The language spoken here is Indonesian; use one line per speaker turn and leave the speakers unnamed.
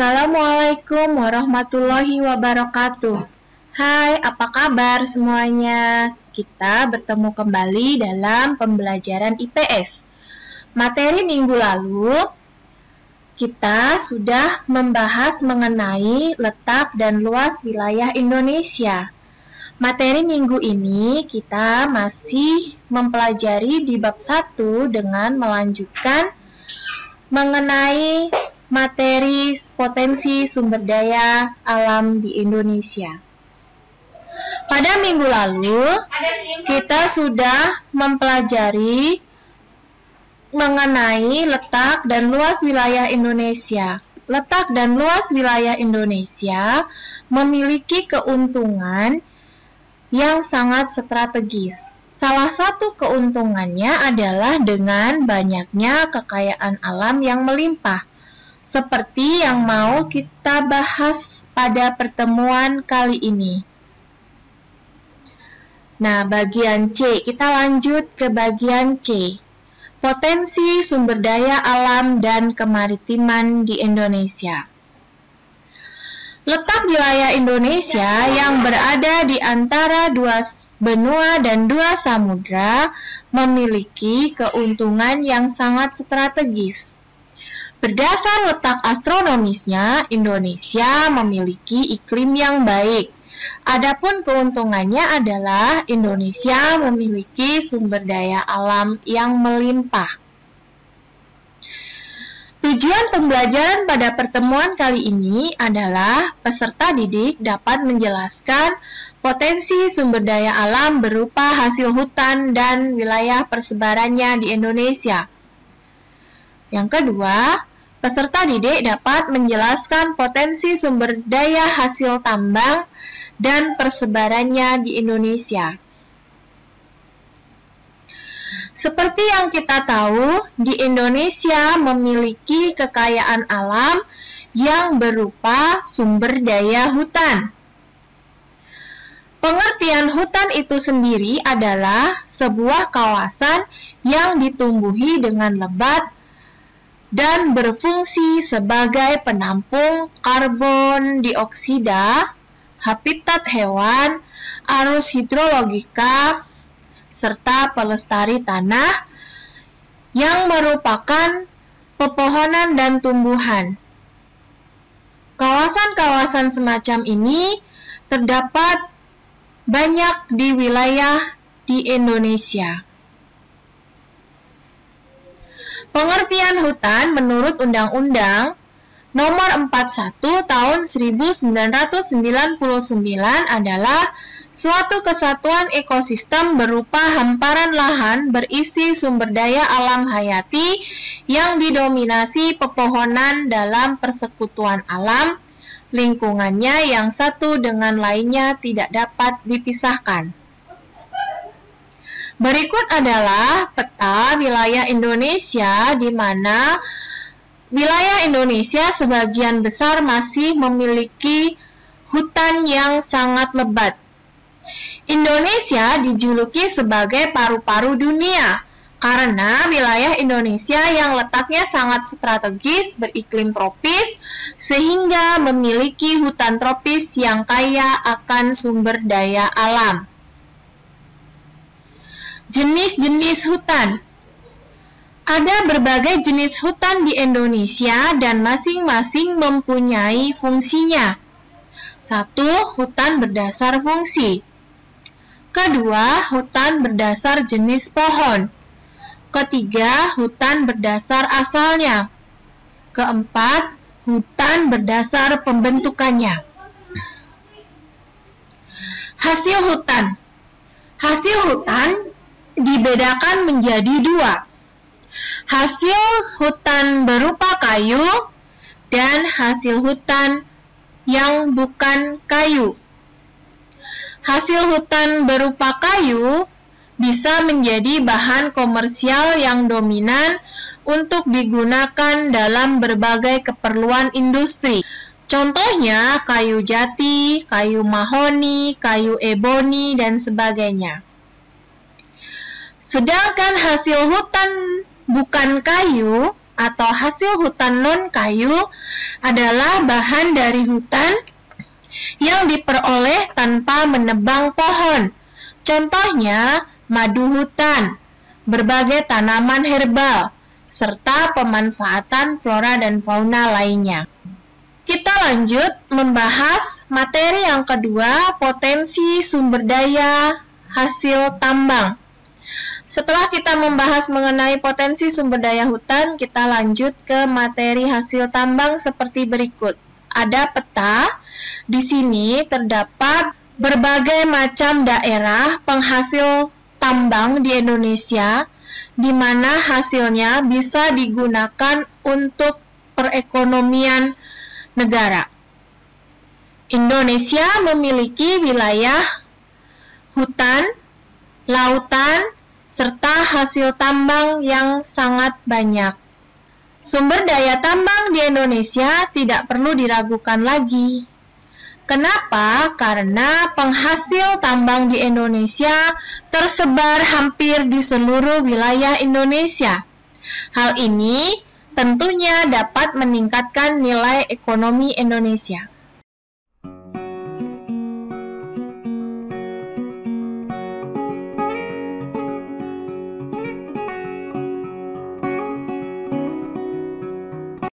Assalamualaikum warahmatullahi wabarakatuh. Hai, apa kabar semuanya? Kita bertemu kembali dalam pembelajaran IPS. Materi minggu lalu, kita sudah membahas mengenai letak dan luas wilayah Indonesia. Materi minggu ini kita masih mempelajari di bab 1 dengan melanjutkan mengenai materi potensi sumber daya alam di Indonesia. Pada minggu lalu, kita sudah mempelajari mengenai letak dan luas wilayah Indonesia. Letak dan luas wilayah Indonesia memiliki keuntungan yang sangat strategis. Salah satu keuntungannya adalah dengan banyaknya kekayaan alam yang melimpah, seperti yang mau kita bahas pada pertemuan kali ini. Nah, bagian C, kita lanjut ke bagian C. Potensi sumber daya alam dan kemaritiman di Indonesia. Letak wilayah Indonesia yang berada di antara dua benua dan dua samudra memiliki keuntungan yang sangat strategis. Berdasar letak astronomisnya, Indonesia memiliki iklim yang baik. Adapun keuntungannya adalah Indonesia memiliki sumber daya alam yang melimpah. Tujuan pembelajaran pada pertemuan kali ini adalah peserta didik dapat menjelaskan potensi sumber daya alam berupa hasil hutan dan wilayah persebarannya di Indonesia. Yang kedua, peserta didik dapat menjelaskan potensi sumber daya hasil tambang dan persebarannya di Indonesia. Seperti yang kita tahu, di Indonesia memiliki kekayaan alam yang berupa sumber daya hutan. Pengertian hutan itu sendiri adalah sebuah kawasan yang ditumbuhi dengan lebat dan berfungsi sebagai penampung karbon dioksida, habitat hewan, arus hidrologika, serta pelestari tanah yang merupakan pepohonan dan tumbuhan. Kawasan-kawasan semacam ini terdapat banyak di wilayah di Indonesia. Pengertian hutan menurut Undang-Undang Nomor 41 Tahun 1999 adalah suatu kesatuan ekosistem berupa hamparan lahan berisi sumber daya alam hayati yang didominasi pepohonan dalam persekutuan alam, lingkungannya yang satu dengan lainnya tidak dapat dipisahkan. Berikut adalah peta wilayah Indonesia di mana wilayah Indonesia sebagian besar masih memiliki hutan yang sangat lebat. Indonesia dijuluki sebagai paru-paru dunia karena wilayah Indonesia yang letaknya sangat strategis beriklim tropis sehingga memiliki hutan tropis yang kaya akan sumber daya alam. Jenis-jenis hutan. Ada berbagai jenis hutan di Indonesia dan masing-masing mempunyai fungsinya. 1. Hutan berdasar fungsi. Kedua, hutan berdasar jenis pohon. Ketiga, hutan berdasar asalnya. Keempat, hutan berdasar pembentukannya. Hasil hutan. Hasil hutan dibedakan menjadi dua. Hasil hutan berupa kayu dan hasil hutan yang bukan kayu. Hasil hutan berupa kayu bisa menjadi bahan komersial yang dominan untuk digunakan dalam berbagai keperluan industri. Contohnya kayu jati, kayu mahoni, kayu eboni, dan sebagainya. Sedangkan hasil hutan bukan kayu atau hasil hutan non-kayu adalah bahan dari hutan yang diperoleh tanpa menebang pohon. Contohnya, madu hutan, berbagai tanaman herbal, serta pemanfaatan flora dan fauna lainnya. Kita lanjut membahas materi yang kedua, potensi sumber daya hasil tambang. Setelah kita membahas mengenai potensi sumber daya hutan, kita lanjut ke materi hasil tambang seperti berikut. Ada peta, di sini terdapat berbagai macam daerah penghasil tambang di Indonesia, di mana hasilnya bisa digunakan untuk perekonomian negara. Indonesia memiliki wilayah hutan, lautan, serta hasil tambang yang sangat banyak. Sumber daya tambang di Indonesia tidak perlu diragukan lagi. Kenapa? Karena penghasil tambang di Indonesia tersebar hampir di seluruh wilayah Indonesia. Hal ini tentunya dapat meningkatkan nilai ekonomi Indonesia.